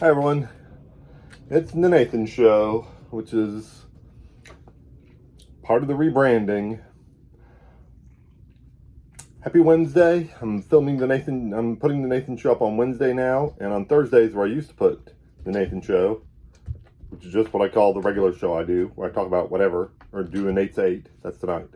Hi everyone, it's the Nathan Show, which is part of the rebranding. Happy Wednesday. I'm putting the Nathan Show up on Wednesday now, and on Thursdays where I used to put the Nathan Show, which is just what I call the regular show I do, where I talk about whatever, or do an 8 to 8, that's tonight.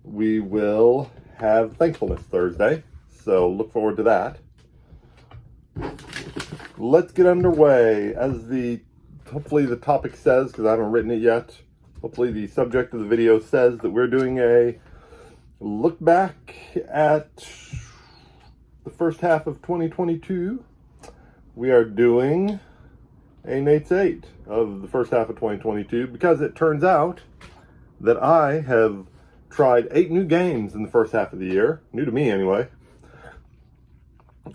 We will have Thankfulness Thursday, so look forward to that. Let's get underway. As hopefully the topic says, because I haven't written it yet, hopefully the subject of the video says that we're doing a look back at the first half of 2022. We are doing a Nate's 8 of the first half of 2022 because it turns out that I have tried 8 new games in the first half of the year. New to me anyway.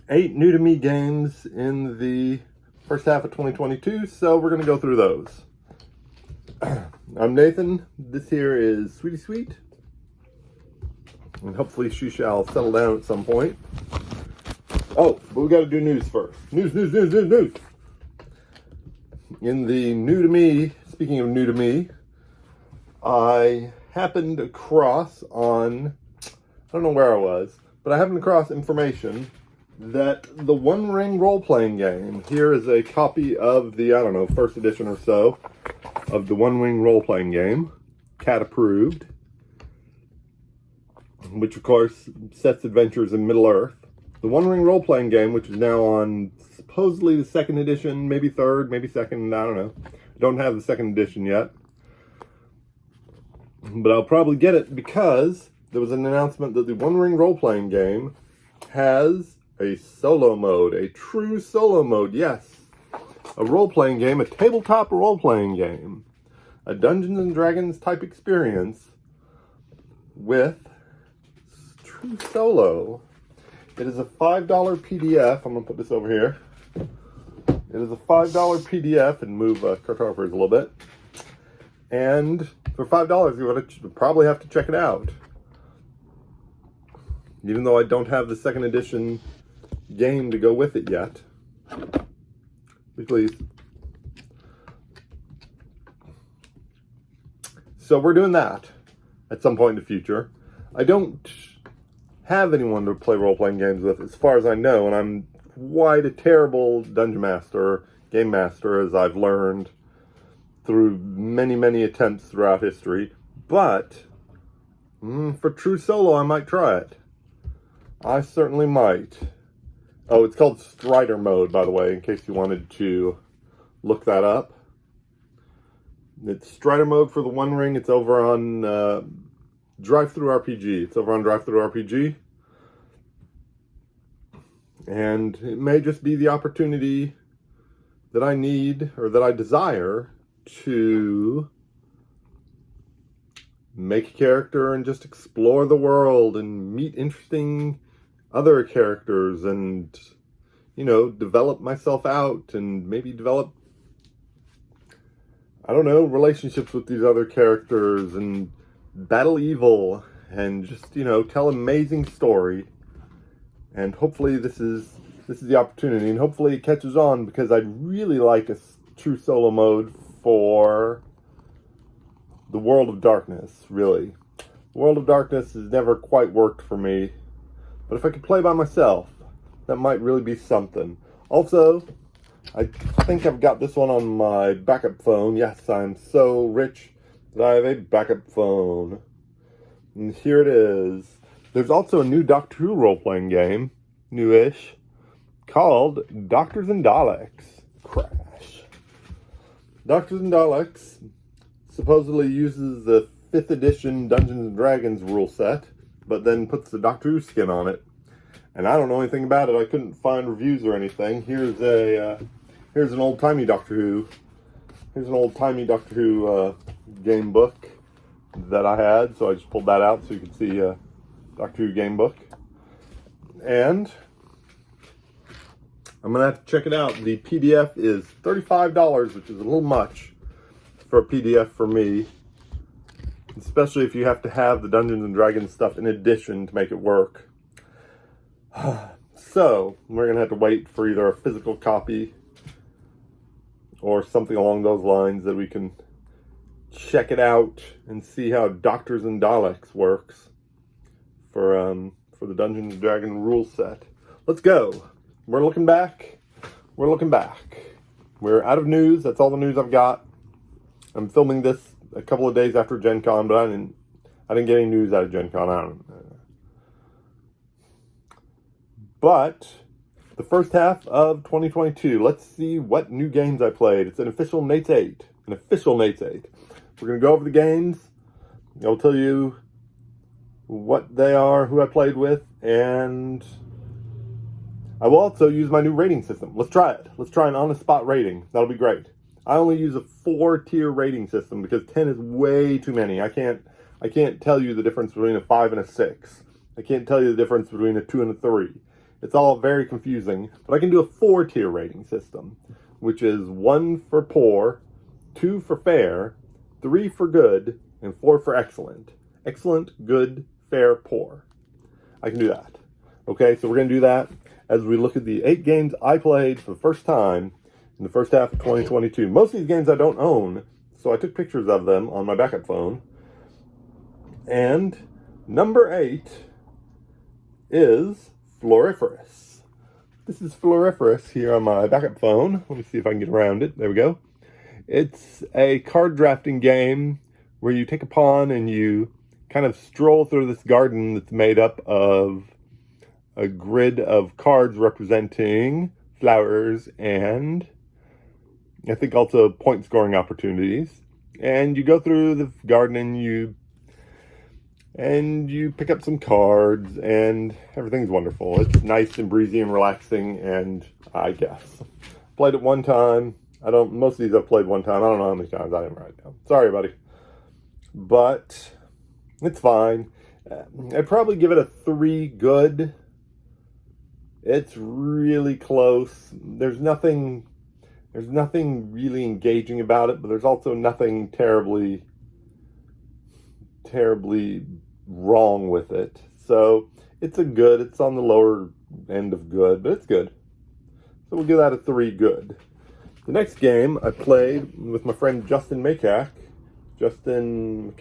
8 new to me games in the first half of 2022, so we're going to go through those. I'm Nathan. This here is Sweetie Sweet. And hopefully she shall settle down at some point. Oh, but we got to do news first. News. In the new to me, speaking of new to me, I happened across I don't know where I was, but I happened across information that the One Ring role-playing game, here is a copy of the, first edition or so of the One Ring role-playing game, cat approved, which of course sets adventures in Middle-earth. The One Ring role-playing game, which is now on supposedly the second edition, maybe third, maybe second, I don't know. Don't have the second edition yet. But I'll probably get it because there was an announcement that the One Ring role-playing game has a solo mode, a true solo mode, yes. A role-playing game, a tabletop role-playing game. A Dungeons and Dragons type experience with true solo. It is a $5 PDF. I'm going to put this over here. It is a $5 PDF and move cartographers a little bit. And for $5, you would probably have to check it out. Even though I don't have the second edition game to go with it yet. Please. So we're doing that at some point in the future. I don't have anyone to play role-playing games with as far as I know, and I'm quite a terrible dungeon master, game master, as I've learned through many attempts throughout history. But for true solo, I might try it. I certainly might. Oh, it's called Strider mode, by the way, in case you wanted to look that up. It's Strider mode for the One Ring. It's over on Drive-Thru RPG. It's over on Drive-Thru RPG. And it may just be the opportunity that I need, or that I desire, to make a character and just explore the world and meet interesting other characters and, develop myself out and maybe develop, relationships with these other characters and battle evil and just, tell an amazing story. And hopefully this is the opportunity, and hopefully it catches on, because I'd really like a true solo mode for the World of Darkness, really. The World of Darkness has never quite worked for me. But if I could play by myself, that might really be something. Also, I think I've got this one on my backup phone. Yes, I'm so rich that I have a backup phone. And here it is. There's also a new Doctor Who role-playing game, newish, called Doctors and Daleks. Crash. Doctors and Daleks supposedly uses the 5th edition Dungeons and Dragons rule set, but then puts the Doctor Who skin on it. And I don't know anything about it. I couldn't find reviews or anything. Here's an old-timey Doctor Who. Here's an old-timey Doctor Who game book that I had, so I just pulled that out so you can see Doctor Who game book. And I'm going to have to check it out. The PDF is $35, which is a little much for a PDF for me. Especially if you have to have the Dungeons and Dragons stuff in addition to make it work. So, we're going to have to wait for either a physical copy or something along those lines, that we can check it out and see how Doctors and Daleks works for the Dungeons & Dragons rule set. Let's go. We're looking back. We're looking back. We're out of news. That's all the news I've got. I'm filming this a couple of days after Gen Con, but I didn't get any news out of Gen Con. But the first half of 2022, let's see what new games I played. It's an official Nate's 8. An official Nate's 8. We're going to go over the games. I'll tell you what they are, who I played with, and I will also use my new rating system. Let's try it. Let's try an on-the-spot rating. That'll be great. I only use a 4-tier rating system because 10 is way too many. I can't tell you the difference between a 5 and a 6. I can't tell you the difference between a 2 and a 3. It's all very confusing, but I can do a 4-tier rating system, which is 1 for poor, 2 for fair, 3 for good, and 4 for excellent. Excellent, good, fair, poor. I can do that. Okay, so we're going to do that as we look at the 8 games I played for the first time in the first half of 2022. Most of these games I don't own, so I took pictures of them on my backup phone. And number 8 is Floriferous. This is Floriferous here on my backup phone. Let me see if I can get around it. There we go. It's a card drafting game where you take a pawn and you kind of stroll through this garden that's made up of a grid of cards representing flowers and I think also point scoring opportunities. And you go through the garden and you pick up some cards and everything's wonderful. It's nice and breezy and relaxing, and I guess. Played it one time. Most of these I've played one time. I don't know how many times. I didn't write down. Sorry, buddy. But it's fine. I'd probably give it a 3 good. It's really close. There's nothing really engaging about it, but there's also nothing terribly wrong with it. So it's a good. It's on the lower end of good, but it's good. So we'll give that a 3 good. The next game I played with my friend Justin Macack. Justin.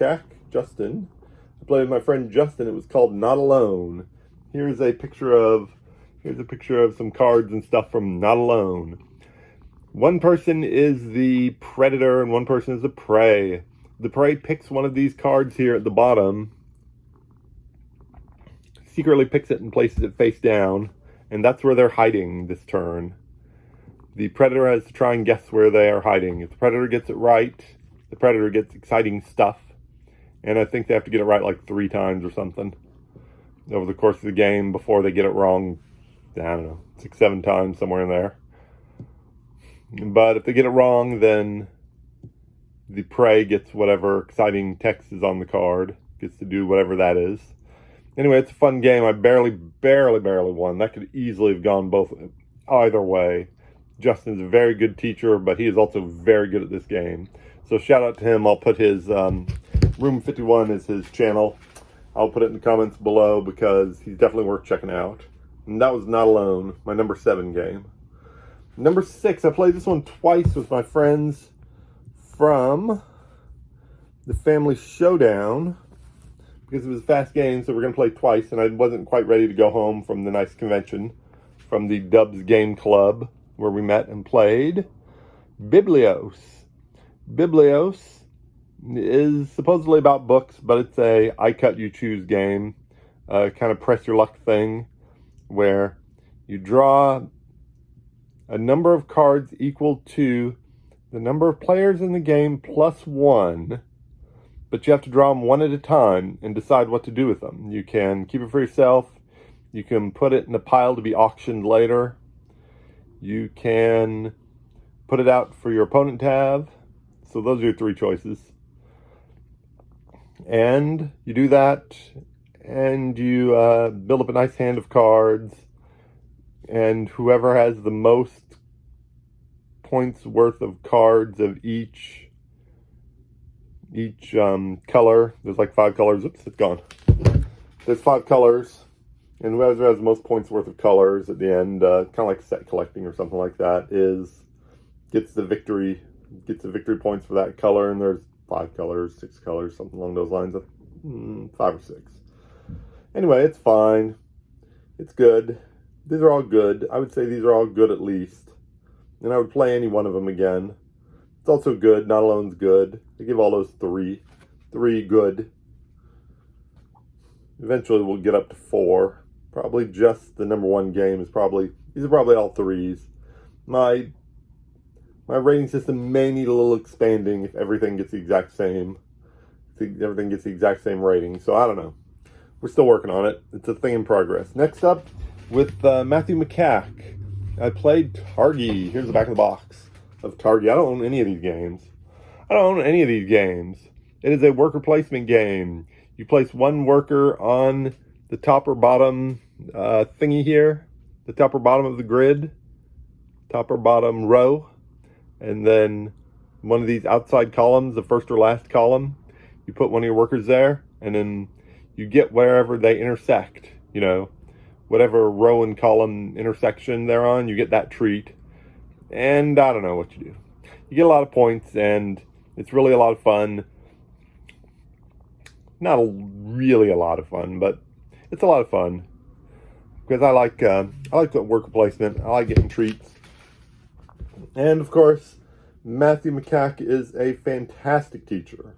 I played with my friend Justin. It was called Not Alone. Here's a picture of some cards and stuff from Not Alone. One person is the predator and one person is the prey. The prey picks one of these cards here at the bottom, secretly picks it and places it face down, and that's where they're hiding this turn. The predator has to try and guess where they are hiding. If the predator gets it right, the predator gets exciting stuff, and I think they have to get it right like 3 times or something over the course of the game before they get it wrong, I don't know, 6, 7 times, somewhere in there. But if they get it wrong, then the prey gets whatever exciting text is on the card, gets to do whatever that is. Anyway, it's a fun game. I barely won. That could easily have gone either way. Justin's a very good teacher, but he is also very good at this game. So shout out to him. I'll put his Room 51 is his channel. I'll put it in the comments below because he's definitely worth checking out. And that was Not Alone, my number 7 game. Number 6, I played this one twice with my friends from the Family Showdown because it was a fast game, so we're going to play twice, and I wasn't quite ready to go home from the nice convention from the Dubs Game Club where we met and played Biblios. Biblios is supposedly about books, but it's a I cut you choose game, kind of press your luck thing where you draw a number of cards equal to the number of players in the game plus 1, but you have to draw them one at a time and decide what to do with them. You can keep it for yourself. You can put it in a pile to be auctioned later. You can put it out for your opponent to have. So those are your 3 choices. And you do that, and you build up a nice hand of cards, and whoever has the most points worth of cards of each color, there's like 5 colors, oops, it's gone. There's 5 colors, and whoever has the most points worth of colors at the end, kind of like set collecting or something like that, gets the victory points for that color, and there's 5 colors, 6 colors, something along those lines, 5 or 6. Anyway, it's fine. It's good. These are all good. I would say these are all good at least. And I would play any one of them again. It's also good. Not Alone's good. I give all those 3. 3 good. Eventually we'll get up to 4. Probably just the number 1 game is probably, these are probably all 3s. My rating system may need a little expanding if everything gets the exact same. If everything gets the exact same rating. So I don't know. We're still working on it. It's a thing in progress. Next up, with Matthew McCack, I played Targi. Here's the back of the box of Targi. I don't own any of these games. It is a worker placement game. You place one worker on the top or bottom thingy here, the top or bottom of the grid, top or bottom row, and then one of these outside columns, the first or last column, you put one of your workers there, and then you get wherever they intersect, you know, whatever row and column intersection they're on, you get that treat. And I don't know what you do. You get a lot of points, and it's really a lot of fun. Not really a lot of fun, but it's a lot of fun. Because I like the worker placement. I like getting treats. And of course, Matthew McCack is a fantastic teacher.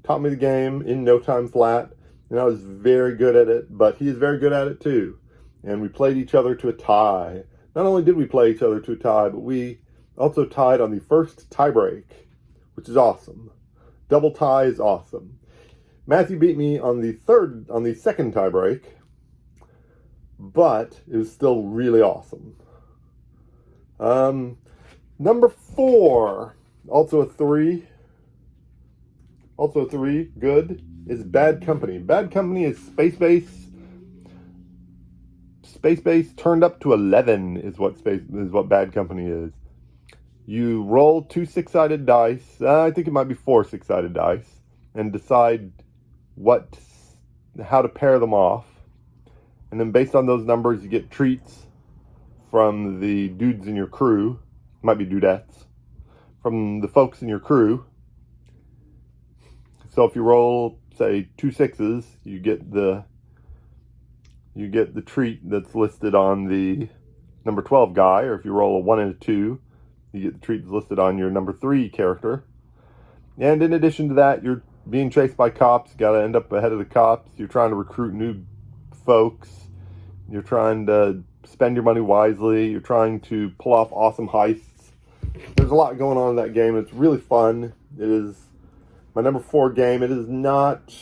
Taught me the game in no time flat, and I was very good at it, but he is very good at it too. And we played each other to a tie. Not only did we play each other to a tie, but we also tied on the first tie break, which is awesome. Double tie is awesome. Matthew beat me on the second tie break, but it was still really awesome. Number 4, also a 3, good, is Bad Company. Bad Company is space base turned up to 11 is what Bad Company is. You roll 2 6-sided dice. I think it might be 4 6-sided dice, and decide how to pair them off. And then based on those numbers, you get treats from the dudes in your crew. It might be dudettes. From the folks in your crew. So if you roll, say, 2 6s, you get the treat that's listed on the number 12 guy. Or if you roll a 1 and a 2, you get the treat that's listed on your number 3 character. And in addition to that, you're being chased by cops. You got to end up ahead of the cops. You're trying to recruit new folks. You're trying to spend your money wisely. You're trying to pull off awesome heists. There's a lot going on in that game. It's really fun. It is my number 4 game. It is not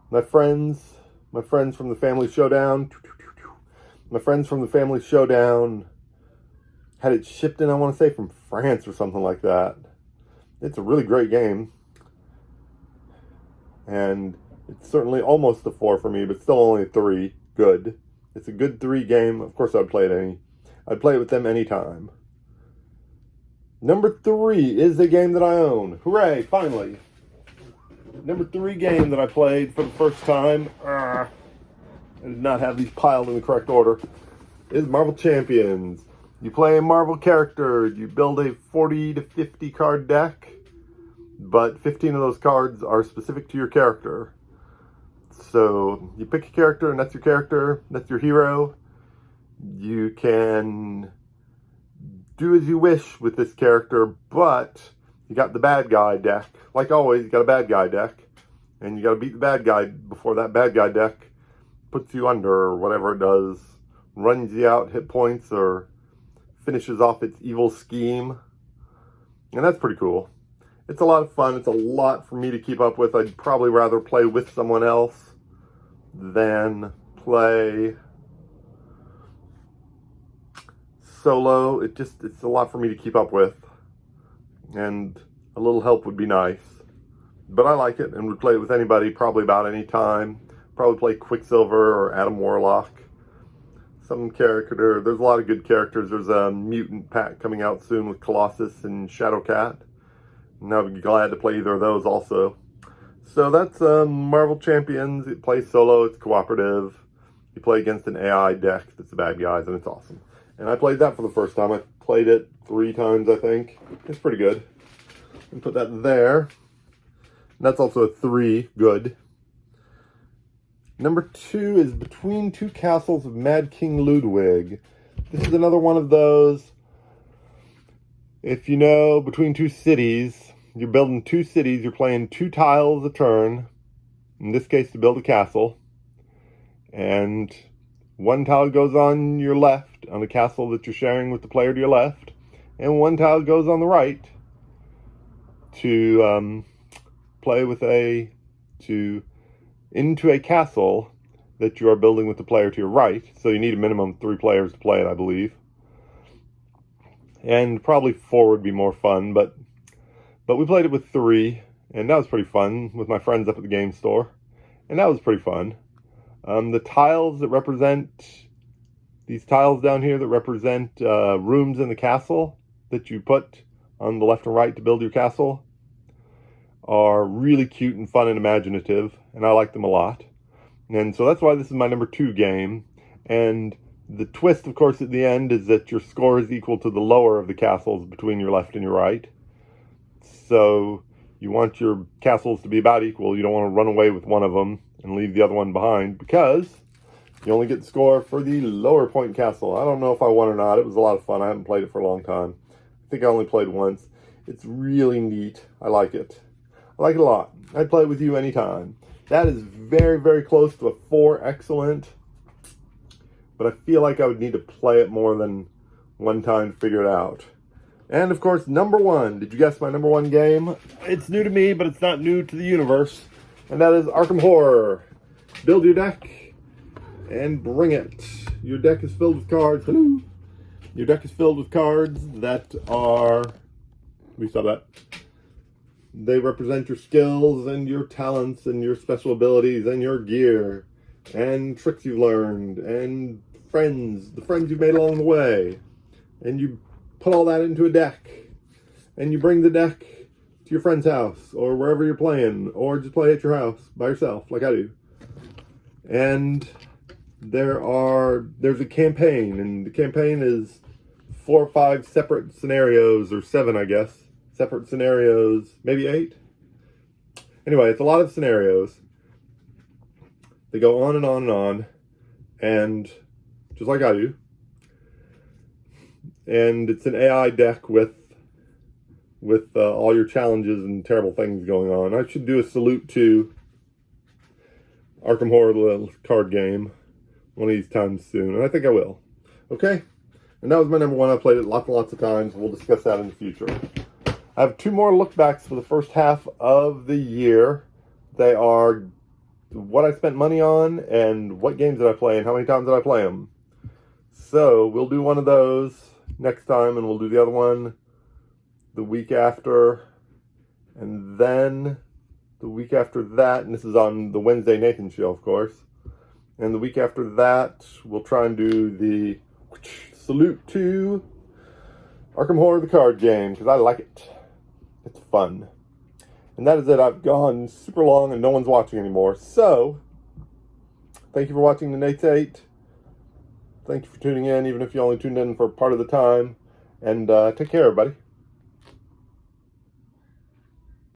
my friends from the Family Showdown. My friends from the Family Showdown had it shipped in, I want to say, from France or something like that. It's a really great game. And it's certainly almost a 4 for me, but still only a 3. Good. It's a good 3 game. Of course I'd play it with them anytime. Number 3 is a game that I own. Hooray, finally. Number 3 game that I played for the first time. I did not have these piled in the correct order. Is Marvel Champions. You play a Marvel character. You build a 40 to 50 card deck. But 15 of those cards are specific to your character. So you pick a character, and that's your character. That's your hero. You can do as you wish with this character, but you got the bad guy deck. Like always, you got a bad guy deck. And you got to beat the bad guy before that bad guy deck puts you under, or whatever it does. Runs you out hit points, or finishes off its evil scheme. And that's pretty cool. It's a lot of fun. It's a lot for me to keep up with. I'd probably rather play with someone else than play solo. It's a lot for me to keep up with. And a little help would be nice. But I like it and would play it with anybody probably about any time. Probably play Quicksilver or Adam Warlock. Some character. There's a lot of good characters. There's a mutant pack coming out soon with Colossus and Shadowcat. And I'd be glad to play either of those also. So that's Marvel Champions. It plays solo. It's cooperative. You play against an AI deck that's the bad guys, and it's awesome. And I played that for the first time. I played it 3 times, I think. It's pretty good. And put that there. That's also a 3, good. Number 2 is Between Two Castles of Mad King Ludwig. This is another one of those, if you know, between two cities, you're building 2 cities, you're playing 2 tiles a turn, in this case to build a castle, and 1 tile goes on your left, on the castle that you're sharing with the player to your left, and 1 tile goes on the right to play with into a castle that you are building with the player to your right. So you need a minimum of 3 players to play it, I believe. And probably 4 would be more fun, but we played it with 3, and that was pretty fun with my friends up at the game store. And that was pretty fun. The tiles that represent, these tiles down here that represent rooms in the castle that you put on the left and right to build your castle are really cute and fun and imaginative, and I like them a lot. And so that's why this is my number 2 game. And the twist, of course, at the end is that your score is equal to the lower of the castles between your left and your right. So you want your castles to be about equal. You don't want to run away with one of them and leave the other one behind, because you only get the score for the lower point castle. I don't know if I won or not. It was a lot of fun. I haven't played it for a long time. I think I only played once. It's really neat. I like it. I like it a lot. I'd play it with you anytime. That is very, very close to a 4 excellent, but I feel like I would need to play it more than one time to figure it out. And of course, number 1. Did you guess my number 1 game? It's new to me, but it's not new to the universe. And that is Arkham Horror. Build your deck and bring it. Your deck is filled with cards. Hello. Your deck is filled with cards that are, we saw that. They represent your skills and your talents and your special abilities and your gear and tricks you've learned and friends, the friends you've made along the way. And you put all that into a deck. And you bring the deck to your friend's house or wherever you're playing, or just play at your house by yourself like I do. And there's a campaign, and the campaign is 4 or 5 separate scenarios, or 7, I guess. Separate scenarios, maybe 8. Anyway, it's a lot of scenarios. They go on and on and on, and just like I do. And it's an AI deck with all your challenges and terrible things going on. I should do a salute to Arkham Horror, the card game, one of these times soon, and I think I will. Okay? And that was my number 1. I played it lots and lots of times. We'll discuss that in the future. I have 2 more look backs for the first half of the year. They are what I spent money on and what games did I play and how many times did I play them. So we'll do one of those next time, and we'll do the other one the week after, and then the week after that, and this is on the Wednesday Nathan show, of course, and the week after that we'll try and do the salute to Arkham Horror, the card game, because I like it. It's fun. And that is it. I've gone super long and no one's watching anymore. So, thank you for watching the Nate's 8. Thank you for tuning in, even if you only tuned in for part of the time. And take care, everybody.